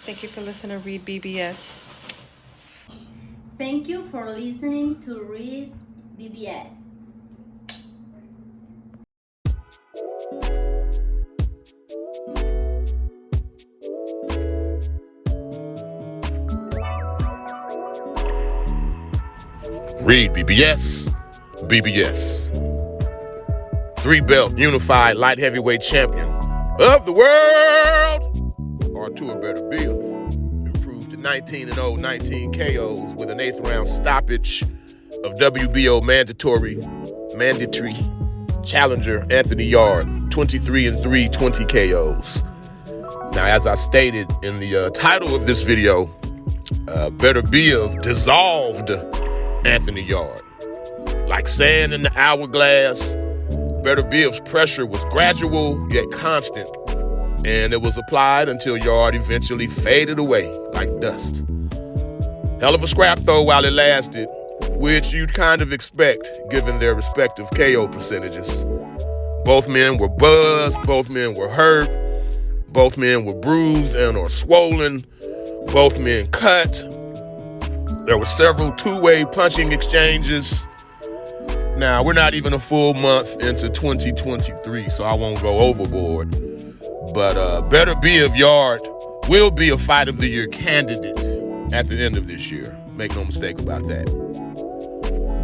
Thank you for listening to REED-BBS. Thank you for listening to REED-BBS. REED-BBS, BBS. 3-belt unified light heavyweight champion of the world, Artur Beterbiev, improved to 19-0, 19 KOs with an 8th round stoppage of WBO mandatory challenger Anthony Yarde, 23-3, 20 KOs. Now, as I stated in the title of this video, Beterbiev dissolved Anthony Yarde. Like sand in the hourglass, Beterbiev's pressure was gradual yet constant, and it was applied until Yarde eventually faded away like dust. Hell of a scrap though while it lasted, which you'd kind of expect given their respective KO percentages. Both men were buzzed, both men were hurt, both men were bruised and or swollen, both men cut. There were several two-way punching exchanges. Now, we're not even a full month into 2023, so I won't go overboard. But Beterbiev Yarde will be a Fight of the Year candidate at the end of this year. Make no mistake about that.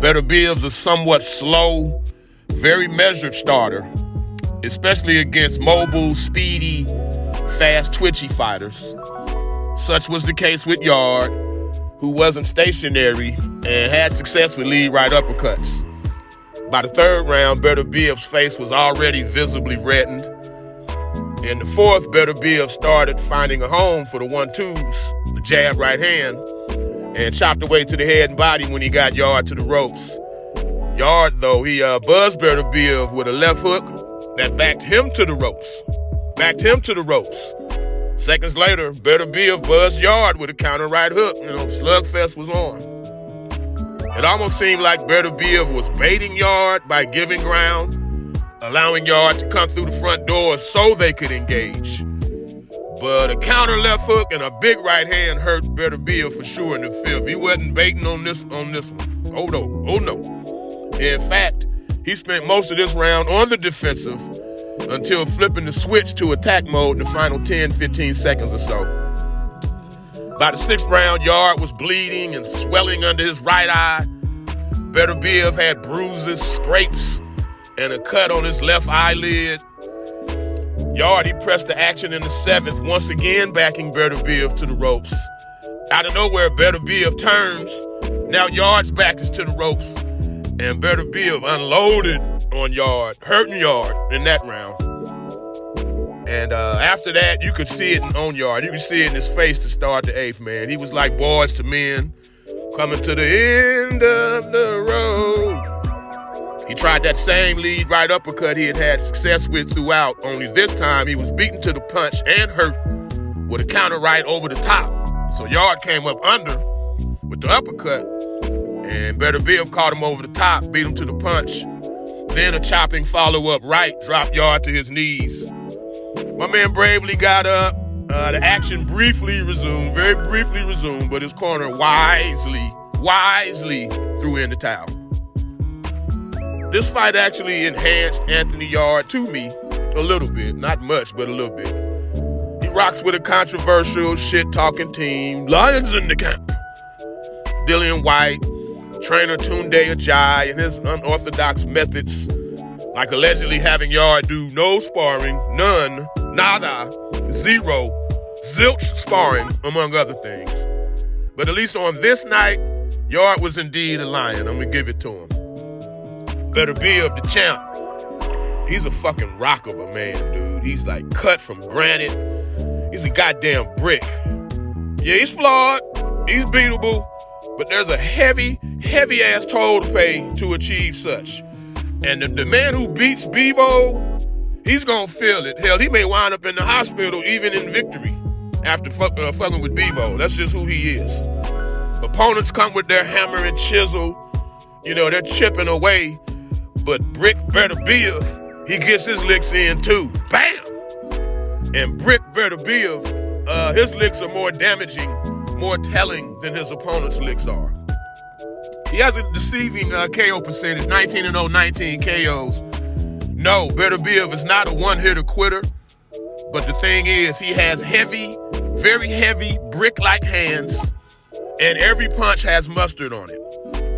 Beterbiev's a somewhat slow, very measured starter, especially against mobile, speedy, fast, twitchy fighters. Such was the case with Yarde, who wasn't stationary and had success with lead right uppercuts. By the 3rd round, Beterbiev's face was already visibly reddened. In the 4th, Beterbiev started finding a home for the 1-2s, the jab right hand, and chopped away to the head and body when he got Yarde to the ropes. Yarde, though, he buzzed Beterbiev with a left hook that backed him to the ropes. Seconds later, Beterbiev buzzed Yarde with a counter right hook. Slugfest was on. It almost seemed like Beterbiev was baiting Yarde by giving ground, allowing Yarde to come through the front door so they could engage. But a counter left hook and a big right hand hurt Beterbiev for sure in the 5th. He wasn't baiting on this one. Oh no. In fact, he spent most of this round on the defensive until flipping the switch to attack mode in the final 10-15 seconds or so. By the 6th round, Yarde was bleeding and swelling under his right eye. Beterbiev had bruises, scrapes, and a cut on his left eyelid. Yarde, he pressed the action in the 7th, once again backing Beterbiev to the ropes. Out of nowhere, Beterbiev turns. Now Yarde's back is to the ropes, and Beterbiev unloaded on Yarde, hurting Yarde in that round. And after that, you could see it on Yarde. You could see it in his face to start the 8th, man. He was like boys to men, coming to the end of the road. He tried that same lead right uppercut he had success with throughout, only this time he was beaten to the punch and hurt with a counter right over the top. So Yarde came up under with the uppercut, and Beterbiev caught him over the top, beat him to the punch. Then a chopping follow-up right dropped Yarde to his knees. My man bravely got up. The action very briefly resumed, but his corner wisely threw in the towel. This fight actually enhanced Anthony Yarde to me a little bit. Not much, but a little bit. He rocks with a controversial, shit-talking team. Lions in the camp. Dillian White, trainer Tunde Ajayi, and his unorthodox methods, like allegedly having Yarde do no sparring, none, nada, zero, zilch sparring, among other things. But at least on this night, Yarde was indeed a lion. I'm going to give it to him. Beterbiev, the champ, he's a fucking rock of a man, dude. He's like cut from granite. He's a goddamn brick. Yeah, he's flawed. He's beatable. But there's a heavy ass toll to pay to achieve such. And the man who beats BIVOL, he's gonna feel it. Hell, he may wind up in the hospital even in victory after fucking with BIVOL. That's just who he is. Opponents come with their hammer and chisel. They're chipping away. But Brick Beterbiev, he gets his licks in too. Bam! And Brick Beterbiev, his licks are more damaging, more telling than his opponent's licks are. He has a deceiving KO percentage, 19-0, 19 KOs. No, Beterbiev is not a one-hitter quitter, but the thing is, he has heavy, very heavy, brick-like hands, and every punch has mustard on it.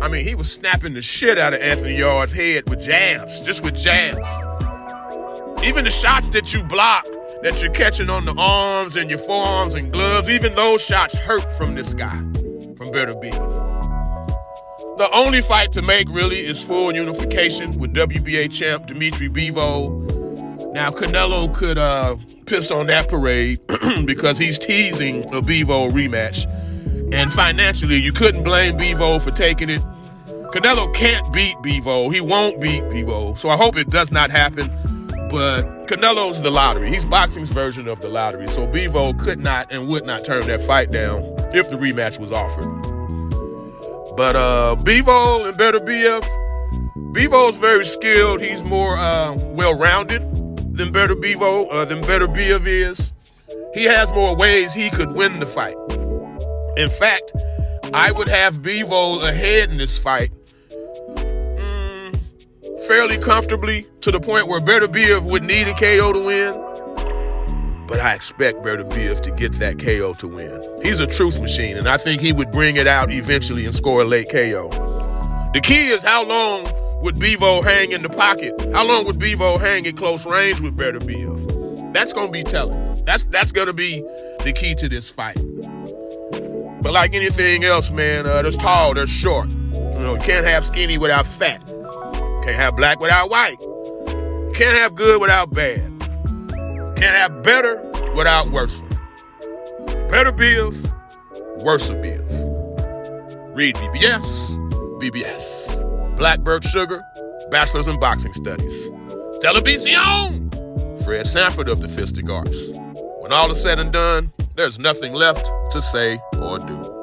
I mean, he was snapping the shit out of Anthony Yarde's head with jabs, just with jabs. Even the shots that you block, that you're catching on the arms and your forearms and gloves, even those shots hurt from this guy, from Beterbiev. The only fight to make really is full unification with WBA champ Dimitri BIVOL. Now, Canelo could piss on that parade because he's teasing a BIVOL rematch. And financially, you couldn't blame BIVOL for taking it. Canelo can't beat BIVOL. He won't beat BIVOL. So I hope it does not happen. But Canelo's the lottery. He's boxing's version of the lottery. So BIVOL could not and would not turn that fight down if the rematch was offered. But BIVOL and Beterbiev, BIVOL's very skilled. He's more well-rounded than Beterbiev is. He has more ways he could win the fight. In fact, I would have BIVOL ahead in this fight fairly comfortably, to the point where Beterbiev would need a KO to win. But I expect Beterbiev to get that KO to win. He's a truth machine, and I think he would bring it out eventually and score a late KO. The key is, how long would BIVOL hang in the pocket? How long would BIVOL hang at close range with Beterbiev? That's going to be telling. That's going to be the key to this fight. But like anything else, man, there's tall, there's short. You can't have skinny without fat. Can't have black without white. Can't have good without bad. Can't have better without worse. Beterbiev, WORSERBIEV. REED-BBS, BBS. Blackbird Sugar, Bachelor's in Boxing Studies. Television! Fred Sanford of the Fistic Arts. When all is said and done, there's nothing left to say or do.